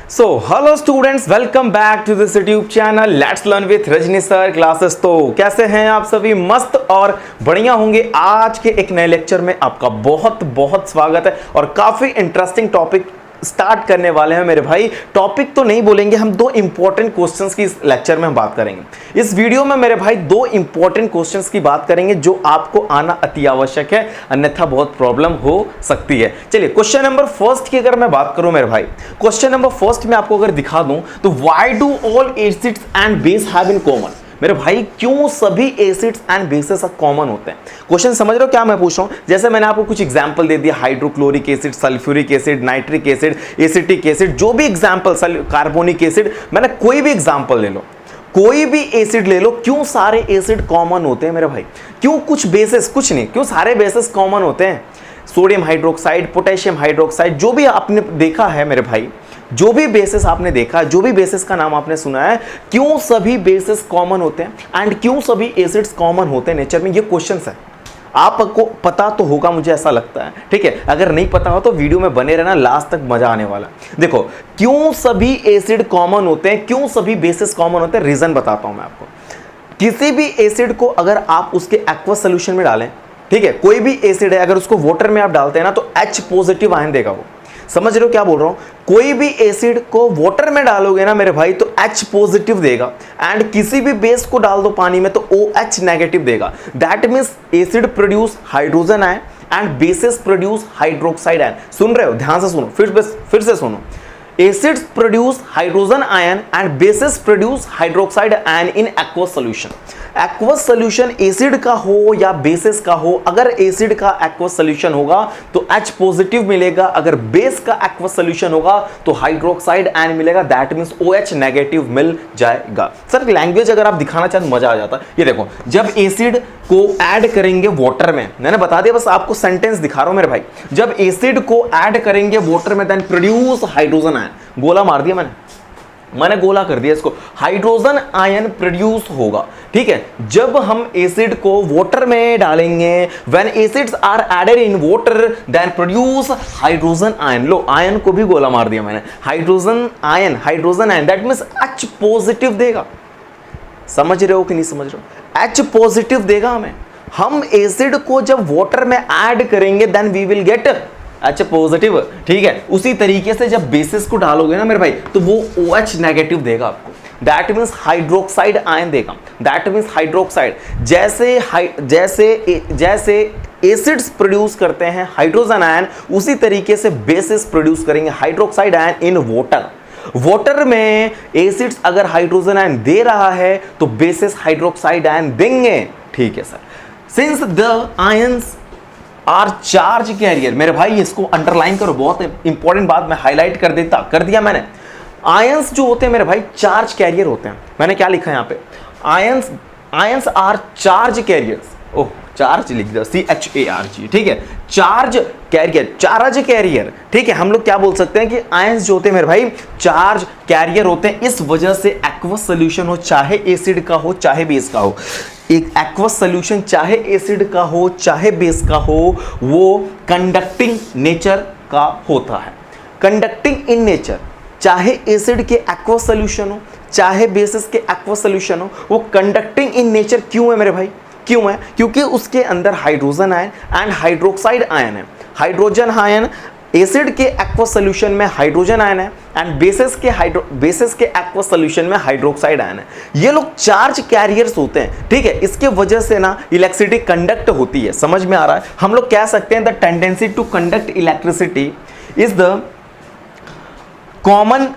So hello students, welcome back to this YouTube channel let's learn with Rajni sir classes. तो कैसे हैं आप सभी? मस्त और बढ़िया होंगे। आज के एक नए लेक्चर में आपका बहुत बहुत स्वागत है और काफी इंटरेस्टिंग टॉपिक स्टार्ट करने वाले हैं मेरे भाई। टॉपिक तो नहीं बोलेंगे हम, दो इंपॉर्टेंट क्वेश्चंस की इस लेक्चर में हम बात करेंगे। इस वीडियो में मेरे भाई दो इंपॉर्टेंट क्वेश्चंस की बात करेंगे जो आपको आना अति आवश्यक है, अन्यथा बहुत प्रॉब्लम हो सकती है। चलिए क्वेश्चन नंबर फर्स्ट की अगर मैं बात करूं मेरे भाई, क्वेश्चन नंबर फर्स्ट में आपको अगर दिखा दूं तो why do all acids and base have in common. मेरे भाई क्यों सभी एसिड्स एंड बेसेस कॉमन होते हैं? क्वेश्चन समझ रहे हो क्या मैं पूछ रहा हूं? जैसे मैंने आपको कुछ एग्जांपल दे दिया, hydrochloric acid, sulphuric acid, nitric acid, acetic acid, जो भी एग्जांपल, कार्बोनिक एसिड, मैंने कोई भी एग्जांपल ले लो, कोई भी एसिड ले लो, क्यों सारे एसिड कॉमन होते हैं मेरे भाई? क्यों कुछ बेसिस, कुछ नहीं, क्यों सारे बेसिस कॉमन होते हैं? सोडियम हाइड्रोक्साइड, पोटेशियम हाइड्रोक्साइड, जो भी आपने देखा है मेरे भाई, जो भी बेसिस आपने देखा, जो भी बेसिस का नाम आपने सुना है, क्यों सभी बेसिस कॉमन होते हैं एंड क्यों सभी एसिड्स कॉमन होते हैं नेचर में? ये क्वेश्चंस है। आपको पता तो होगा, मुझे ऐसा लगता है, ठीक है। अगर नहीं पता हो तो वीडियो में बने रहना, लास्ट तक मजा आने वाला। देखो क्यों सभी एसिड कॉमन होते हैं, क्यों सभी बेसिस कॉमन होते हैं, रीजन बताता हूं मैं आपको। किसी भी एसिड को अगर आप उसके एक्वस सोल्यूशन में डालें, ठीक है, कोई भी एसिड है, अगर उसको वाटर में आप डालते हैं ना तो H पॉजिटिव आयन देगा वो। समझ रहे हो क्या बोल रहा हूं? कोई भी एसिड को वाटर में डालोगे ना मेरे भाई तो H पॉजिटिव देगा, एंड किसी भी बेस को डाल दो पानी में तो OH नेगेटिव देगा। That means acid produce hydrogen ion and bases produce hydroxide ion. सुन रहे हो? ध्यान से सुनो, फिर से सुनो। Acids produce hydrogen ion and bases produce hydroxide ion in aqueous solution. Aqueous solution acid का हो या बेसिस का हो, अगर एसिड का एक्वस सॉल्यूशन होगा तो H पॉजिटिव मिलेगा, अगर बेस का एक्वस सॉल्यूशन होगा तो हाइड्रोक्साइड आयन मिलेगा। दैट मींस OH नेगेटिव मिल जाएगा। सर लैंग्वेज अगर आप दिखाना चाहें तो मजा आ जाता। ये देखो, जब एसिड को ऐड करेंगे वाटर में, मैंने बता दिया, बस आपको सेंटेंस दिखा रहा हूं मेरे भाई। जब एसिड को ऐड करेंगे वाटर में देन प्रोड्यूस हाइड्रोजन आयन, गोला मार दिया मैंने गोला कर दिया इसको, हाइड्रोजन आयन प्रोड्यूस होगा, ठीक है। जब हम एसिड को वाटर में डालेंगे, when acids are added in water then produce hydrogen ion. लो, आयन को भी गोला मार दिया मैंने, hydrogen ion that means H positive देगा। समझ रहे हो कि नहीं समझ रहे हो? H पॉजिटिव देगा हमें। हम एसिड को जब वाटर में ऐड करेंगे then we will get H positive, ठीक है। उसी तरीके से जब बेसिस को डालोगे ना मेरे भाई तो वो OH नेगेटिव देगा आपको। दैट मींस हाइड्रोक्साइड आयन देगा। दैट मींस हाइड्रोक्साइड, जैसे एसिड्स प्रोड्यूस करते हैं हाइड्रोजन आयन, उसी तरीके से बेसिस प्रोड्यूस करेंगे hydroxide ion in water. Water में एसिड्स अगर हाइड्रोजन आयन दे रहा है तो बेसिस हाइड्रोक्साइड आयन देंगे, ठीक है sir. Since the ions are charge carrier, मेरे भाई इसको अंडरलाइन करो, बहुत इंपॉर्टेंट बात मैं हाईलाइट कर दिया मैंने। आयंस जो होते हैं मेरे भाई चार्ज कैरियर होते हैं। मैंने क्या लिखा है यहाँ पे? Ions are charge carriers. Oh, charge लिख दिया, CHARG, ठीक है। चार्ज कैरियर, ठीक है। हम लोग क्या बोल सकते हैं कि आयंस जो होते हैं मेरे भाई चार्ज कैरियर होते हैं। इस वजह से एक्वस सॉल्यूशन हो, चाहे एसिड का हो चाहे बेस का हो, एक एक्वस सॉल्यूशन चाहे एसिड का हो चाहे बेस का हो, वो कंडक्टिंग नेचर का होता है। कंडक्टिंग इन नेचर, चाहे एसिड के एक्वस सॉल्यूशन हो चाहे बेसिस के एक्वस सॉल्यूशन हो, वो कंडक्टिंग इन नेचर क्यों है मेरे भाई? क्यों है? क्योंकि उसके अंदर hydrogen ion and hydroxide ion है। हाइड्रोजन आयन एसिड के एक्वस सॉल्यूशन में हाइड्रोजन आयन है एंड बेसिस के एक्वस सॉल्यूशन में हाइड्रोक्साइड आयन है। ये लोग चार्ज कैरियर्स होते हैं, ठीक है। इसके वजह से ना इलेक्ट्रिसिटी कंडक्ट होती है। समझ में आ रहा है? हम लोग कह सकते हैं the tendency to conduct electricity is the common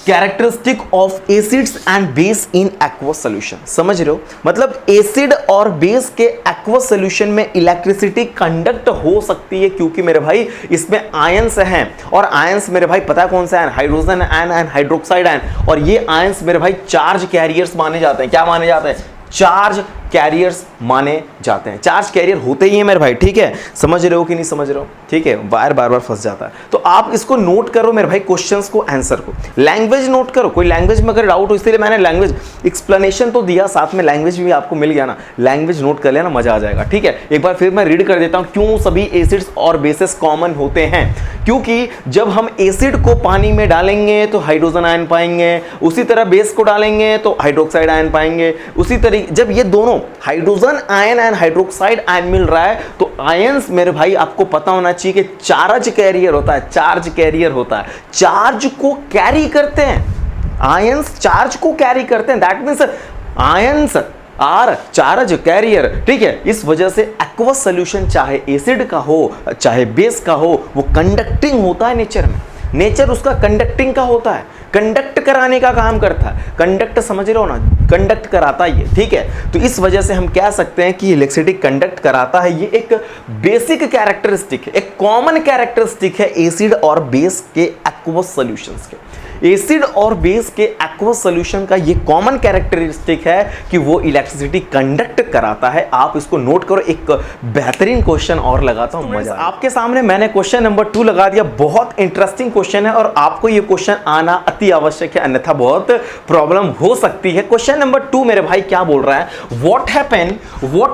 characteristic of acids and base in aqueous solution. समझ रहे हो? मतलब एसिड और बेस के एक्वस सॉल्यूशन में इलेक्ट्रिसिटी कंडक्ट हो सकती है क्योंकि मेरे भाई इसमें आयंस हैं, और आयंस मेरे भाई पता है कौन सा ion? Hydrogen ion and hydroxide ion. और ये आयंस मेरे भाई चार्ज कैरियर्स माने जाते हैं। क्या माने जाते हैं? चार्ज कैरियर्स माने जाते हैं। चार्ज कैरियर होते ही हैं मेरे भाई, ठीक है, समझ रहे हो कि नहीं समझ रहे हो, ठीक है, वायर बार बार फंस जाता है। तो आप इसको नोट करो मेरे भाई, क्वेश्चंस को, आंसर को, लैंग्वेज नोट करो, कोई लैंग्वेज में अगर डाउट हो, इसलिए मैंने लैंग्वेज एक्सप्लेनेशन तो दिया, साथ में लैंग्वेज भी आपको मिल गया ना, लैंग्वेज नोट कर लेना, मजा आ जाएगा, ठीक है। एक बार फिर मैं रीड कर देता हूं, क्यों सभी एसिड्स और बेसिस कॉमन होते हैं। क्योंकि जब हम एसिड को पानी में डालेंगे तो हाइड्रोजन आयन पाएंगे, उसी तरह बेस को डालेंगे तो हाइड्रोक्साइड आयन पाएंगे, उसी तरीके जब ये दोनों hydrogen ion and hydroxide ion मिल रहा है तो आयंस मेरे भाई आपको पता होना चाहिए कि चार्ज कैरियर होता है, चार्ज कैरियर होता है, चार्ज को कैरी करते हैं, आयंस चार्ज को कैरी करते हैं, that means ions are charge carrier, ठीक है। इस वजह से एक्वस सॉल्यूशन चाहे एसिड का हो चाहे बेस का हो वो कंडक्टिंग होता है नेचर में, नेचर उसका कंडक्टिंग का होता है, कंडक्ट कराने का काम करता है, कंडक्ट समझ रहे हो ना, कंडक्ट कराता है ये, ठीक है। तो इस वजह से हम कह सकते हैं कि इलेक्ट्रिसिटी कंडक्ट कराता है, ये एक बेसिक कैरेक्टरिस्टिक है, एक कॉमन कैरेक्टरिस्टिक है एसिड और बेस के एक्वस सॉल्यूशंस के। एसिड और बेस के एक्वस सॉल्यूशन का ये कॉमन कैरेक्टरिस्टिक है कि वो इलेक्ट्रिसिटी कंडक्ट कराता है। आप इसको नोट करो। एक बेहतरीन क्वेश्चन और लगाता हूं, मजा आपके सामने मैंने क्वेश्चन नंबर 2 लगा दिया। बहुत इंटरेस्टिंग क्वेश्चन है और आपको ये क्वेश्चन आना अति आवश्यक है, अन्यथा बहुत प्रॉब्लम हो सकती है। क्वेश्चन नंबर 2 मेरे भाई क्या बोल रहा है, what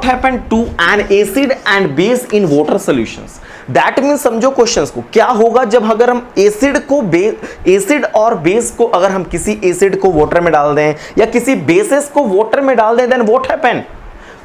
happen to an acid and base in water solutions. That means समझो क्वेश्चंस को, क्या होगा जब अगर हम एसिड और बेस को, अगर हम किसी एसिड को वाटर में डाल दें या किसी बेसिस को वाटर में डाल दें, देन व्हाट हैपन।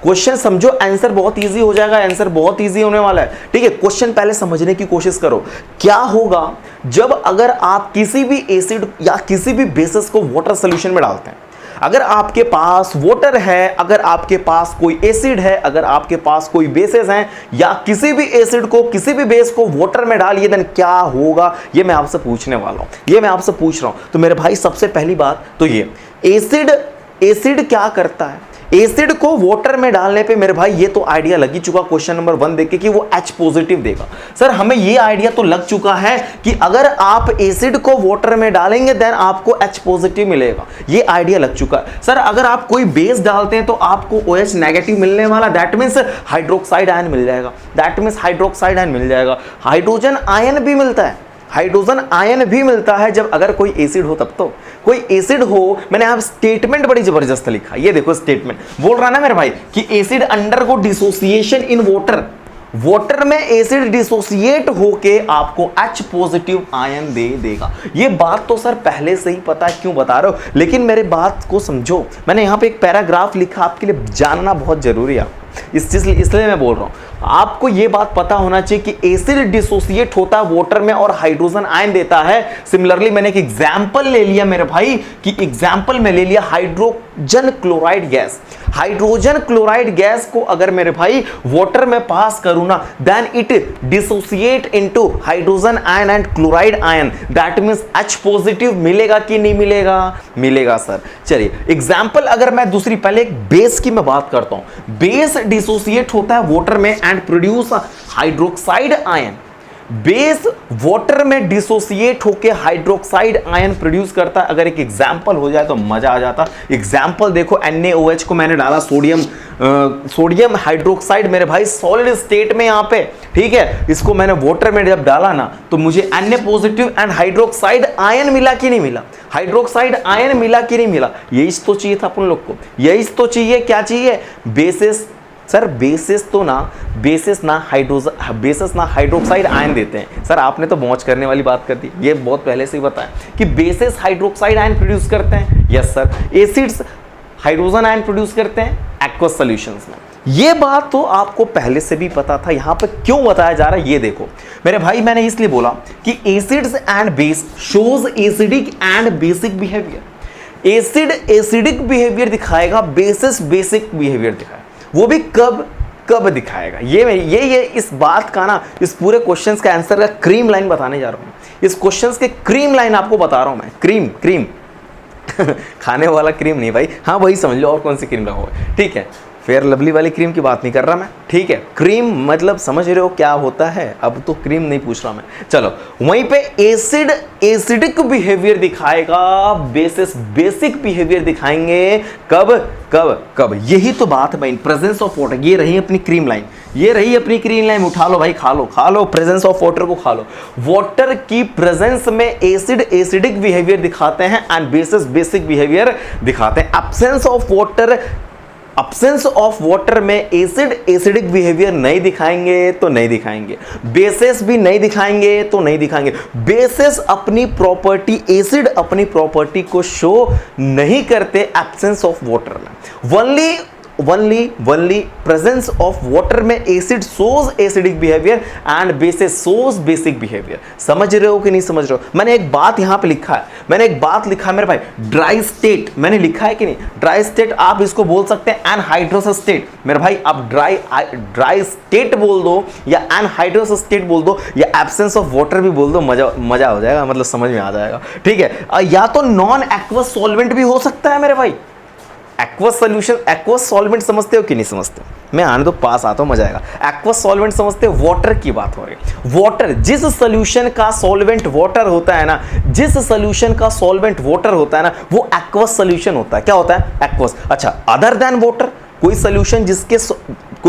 क्वेश्चन समझो, आंसर बहुत इजी हो जाएगा, आंसर बहुत इजी होने वाला है, ठीक है। क्वेश्चन पहले समझने की कोशिश करो, क्या होगा जब अगर आप किसी भी एसिड या किसी भी बेसिस को वाटर सॉल्यूशन में डालते हैं। अगर आपके पास वाटर है, अगर आपके पास कोई एसिड है, अगर आपके पास कोई बेसेस हैं, या किसी भी एसिड को किसी भी बेस को वाटर में डालिए, देन क्या होगा, ये मैं आपसे पूछने वाला हूं, ये मैं आपसे पूछ रहा हूं। तो मेरे भाई सबसे पहली बात तो ये, एसिड क्या करता है, एसिड को वाटर में डालने पे मेरे भाई ये तो आइडिया लग ही चुका क्वेश्चन नंबर 1 देख के कि वो H पॉजिटिव देगा। सर हमें ये आइडिया तो लग चुका है कि अगर आप एसिड को वाटर में डालेंगे देन आपको H पॉजिटिव मिलेगा, ये आइडिया लग चुका है। सर अगर आप कोई बेस डालते हैं तो आपको OH नेगेटिव मिलने वाला, दैट मींस हाइड्रोक्साइड आयन मिल जाएगा, दैट मींस हाइड्रोक्साइड आयन मिल जाएगा। हाइड्रोजन आयन भी मिलता है, हाइड्रोजन आयन भी मिलता है जब अगर कोई एसिड हो, तब तो कोई एसिड हो। मैंने आप स्टेटमेंट बड़ी जबरदस्त लिखा, ये देखो स्टेटमेंट बोल रहा ना मेरे भाई कि acid undergo dissociation in water, water में एसिड डिसोसिएट होके आपको H पॉजिटिव आयन दे देगा। ये बात तो सर पहले से ही पता है, क्यों बता रहे हो, लेकिन मेरे बात को समझो। मैंने यहाँ पे एक पैराग्राफ लिखा, आपके लिए जानना बहुत जरूरी है, इसलिए मैं बोल रहा हूँ। आपको ये बात पता होना चाहिए कि एसिड डिसोसिएट होता है वाटर में और हाइड्रोजन आयन देता है। सिमिलरली मैंने एक एग्जांपल ले लिया मेरे भाई, कि एग्जांपल में ले लिया hydrogen chloride gas. Hydrogen chloride gas को अगर मेरे भाई वाटर में पास करूं ना, then it dissociate into hydrogen ion and chloride ion, that means H positive मिलेगा कि नहीं मिलेगा, मिलेगा सर। चलिए एग्जांपल अगर मैं दूसरी, पहले एक बेस की मैं बात करता हूं। बेस डिसोसिएट होता है वाटर में and produce hydroxide ion. Base water में डिसोसिएट होकर हाइड्रोक्साइड आयन प्रोड्यूस करता है। अगर एक एग्जांपल हो जाए तो मजा आ जाता। एग्जांपल देखो, NaOH को मैंने डाला, सोडियम हाइड्रोक्साइड मेरे भाई सॉलिड स्टेट में यहाँ पे, ठीक है। इसको मैंने वाटर में जब डाला ना तो मुझे Na positive and hydroxide ion मिला कि नहीं मिला, हाइड्रोक्साइड आयन मिला कि नहीं मिला। यही तो चाहिए था अपन लोग को, यही तो चाहिए। क्या चाहिए, बेसिस। सर बेसिस ना हाइड्रोक्साइड आयन देते हैं। सर आपने तो मौज करने वाली बात कर दी, ये बहुत पहले से ही बताया कि बेसिस हाइड्रोक्साइड आयन प्रोड्यूस करते हैं। Yes sir, acids hydrogen ion produce करते हैं एक्वस सॉल्यूशंस में। ये बात तो आपको पहले से भी पता था, यहां पर क्यों बताया जा रहा है ये देखो मेरे भाई। मैंने इसलिए बोला कि acids and base shows acidic and basic behaviour. Acid acidic behaviour दिखाएगा, बेसिस बेसिक बिहेवियर दिखाएगा। वो भी कब दिखाएगा, ये इस बात का ना, इस पूरे क्वेश्चंस का आंसर का क्रीम लाइन बताने जा रहा हूं। इस क्वेश्चंस के क्रीम लाइन आपको बता रहा हूं मैं। क्रीम खाने वाला क्रीम नहीं भाई, हाँ वही समझ लो, और कौन सी क्रीम लगाओगे, ठीक है। फेयर लवली वाली क्रीम की बात नहीं कर रहा मैं, ठीक है। क्रीम मतलब समझ रहे हो क्या होता है, अब तो क्रीम नहीं पूछ रहा मैं। चलो वहीं पे एसिड एसिडिक बिहेवियर दिखाएगा, बेसिस बेसिक बिहेवियर दिखाएंगे। कब कब कब? यही तो बात है भाई, प्रेजेंस ऑफ वाटर। ये रही अपनी क्रीम लाइन, ये रही अपनी क्रीम लाइन, उठा लो भाई, खा लो प्रेजेंस ऑफ वाटर को खा लो। वाटर की प्रेजेंस में एसिड एसिडिक बिहेवियर दिखाते हैं एंड बेसिस बेसिक बिहेवियर दिखाते हैं। एब्सेंस ऑफ वाटर में एसिड एसिडिक बिहेवियर नहीं दिखाएंगे तो नहीं दिखाएंगे, बेसिस भी नहीं दिखाएंगे तो नहीं दिखाएंगे। बेसिस अपनी प्रॉपर्टी, एसिड अपनी प्रॉपर्टी को शो नहीं करते एब्सेंस ऑफ वाटर में। only presence of water में acid shows acidic behavior and basis shows basic behavior। समझ रहे हो कि नहीं समझ रहे हो? मैंने एक बात यहां पे लिखा है, मेरे भाई, ड्राई स्टेट मैंने लिखा है कि नहीं? ड्राई स्टेट आप इसको बोल सकते हैं एनहाइड्रोस स्टेट। मेरे भाई आप ड्राई स्टेट बोल दो या एनहाइड्रोस स्टेट बोल दो या एब्सेंस ऑफ वाटर भी बोल दो, मजा हो जाएगा, मतलब समझ में आ जाएगा, ठीक है। या तो नॉन एक्वस सॉल्वेंट भी हो सकता है मेरे भाई। एक्वस सॉल्यूशन, एक्वस सॉल्वेंट समझते हो कि नहीं समझते? मैं आने दो, पास आता हूं, मजा आएगा। एक्वस सॉल्वेंट समझते हो? वाटर की बात हो रही है। वाटर, जिस सॉल्यूशन का सॉल्वेंट वाटर होता है ना, जिस सॉल्यूशन का सॉल्वेंट वाटर होता है ना, वो एक्वस सॉल्यूशन होता है। क्या होता है? एक्वस। अच्छा, अदर देन वाटर, कोई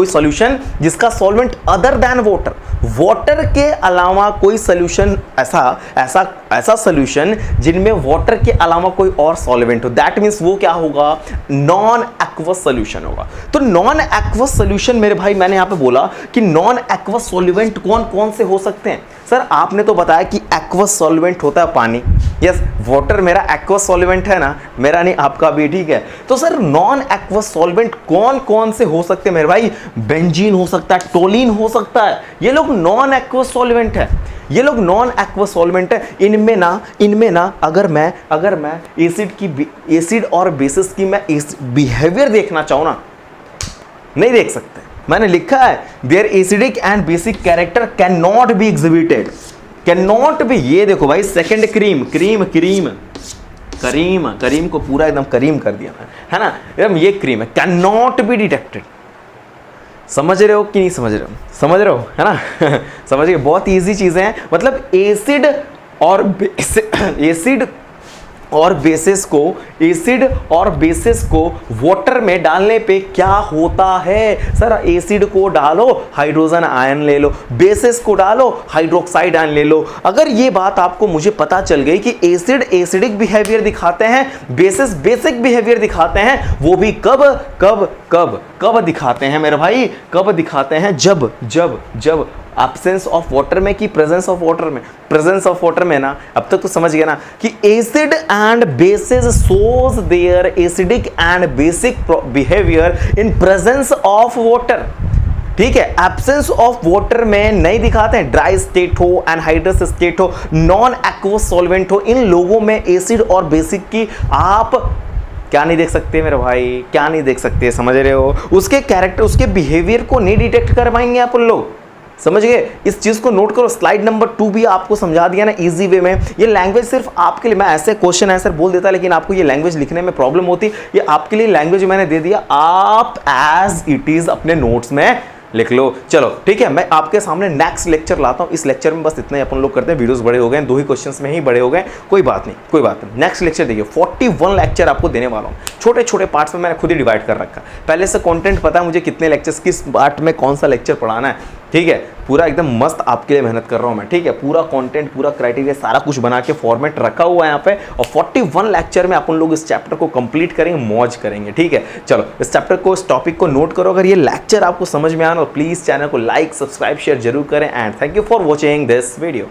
सॉल्यूशन जिसका solvent other than water, water के अलावा कोई सॉल्यूशन, ऐसा सॉल्यूशन जिनमें वाटर के अलावा कोई और सॉल्वेंट हो, दैट मींस वो क्या होगा? नॉन एक्वस सॉल्यूशन होगा। तो नॉन एक्वस सॉल्यूशन मेरे भाई, मैंने यहां पे बोला कि नॉन एक्वस सॉल्वेंट कौन कौन से हो सकते हैं? सर आपने तो बताया कि एक्वस सॉल्वेंट होता है पानी। यस, वाटर मेरा एक्वस सॉल्वेंट है ना, मेरा नहीं आपका भी, ठीक है। तो सर नॉन एक्वस सॉल्वेंट कौन कौन से हो सकते हैं मेरे भाई? बेंजीन हो सकता है, टोलिन हो सकता है, ये लोग नॉन एक्वस सॉल्वेंट है, ये लोग नॉन एक्वस सॉल्वेंट है। इनमें ना अगर मैं एसिड और बेसिस की मैं बिहेवियर देखना चाहूं ना, नहीं देख सकते। मैंने लिखा है their acidic and basic character can not be exhibited, can not be. ये देखो भाई, सेकंड करीम को पूरा एकदम करीम कर दिया है ना, एकदम ये क्रीम है, कैन नॉट बी डिटेक्टेड। समझ रहे हो कि नहीं समझ रहे हो? समझ रहे हो, है ना? समझ गए, बहुत इजी चीजें हैं। मतलब एसिड और बेसिस को वाटर में डालने पे क्या होता है? सर एसिड को डालो, हाइड्रोजन आयन ले लो, बेसिस को डालो, हाइड्रोक्साइड आयन ले लो। अगर ये बात आपको मुझे पता चल गई कि एसिड एसिडिक बिहेवियर दिखाते हैं, बेसिस बेसिक बिहेवियर दिखाते हैं, वो भी कब दिखाते हैं मेरे भाई? कब दिखाते हैं? जब एब्सेंस ऑफ वाटर में कि प्रेजेंस ऑफ वाटर में? प्रेजेंस ऑफ वाटर में ना, अब तक तो समझ गया ना कि acid and bases shows their acidic and basic behaviour in presence of water, ठीक है। एब्सेंस ऑफ वाटर में नहीं दिखाते हैं। ड्राई स्टेट हो, एनहाइड्रस स्टेट हो, नॉन एक्वस सॉल्वेंट हो, इन लोगों में एसिड और बेसिक की आप क्या नहीं देख सकते मेरे भाई? क्या नहीं देख सकते? समझ रहे हो? उसके कैरेक्टर, उसके बिहेवियर को नहीं डिटेक्ट कर पाएंगे आप लोग। समझ गए? इस चीज को नोट करो। स्लाइड नंबर 2 भी आपको समझा दिया ना इजी वे में। ये लैंग्वेज सिर्फ आपके लिए, मैं ऐसे क्वेश्चन आंसर बोल देता लेकिन आपको ये लैंग्वेज लिखने में प्रॉब्लम होती, ये आपके लिए लैंग्वेज मैंने दे दिया, आप एज इट इज अपने नोट्स में लिख लो। चलो ठीक है, मैं आपके सामने नेक्स्ट लेक्चर लाता हूं। इस लेक्चर में बस इतना ही अपन लोग करते हैं, वीडियोस बड़े हो गए, 2 ही क्वेश्चंस में ही बड़े हो गए, कोई बात नहीं। नेक्स्ट लेक्चर देखिए, 41 लेक्चर आपको देने वाला हूं। छोटे छोटे पार्ट्स में मैंने खुद ही डिवाइड कर रखा, पहले से कंटेंट पता है मुझे कितने लेक्चर्स, किस पार्ट में कौन सा लेक्चर पढ़ाना है, ठीक है। पूरा एकदम मस्त आपके लिए मेहनत कर रहा हूं मैं, ठीक है। पूरा कंटेंट, पूरा क्राइटेरिया, सारा कुछ बना के फॉर्मेट रखा हुआ है यहाँ पे, और 41 लेक्चर में अपन लोग इस चैप्टर को कंप्लीट करेंगे, मौज करेंगे, ठीक है। चलो इस चैप्टर को, इस टॉपिक को नोट करो। अगर ये लेक्चर आपको समझ में आना तो प्लीज चैनल को लाइक, सब्सक्राइब, शेयर जरूर करें। And thank you for watching this video.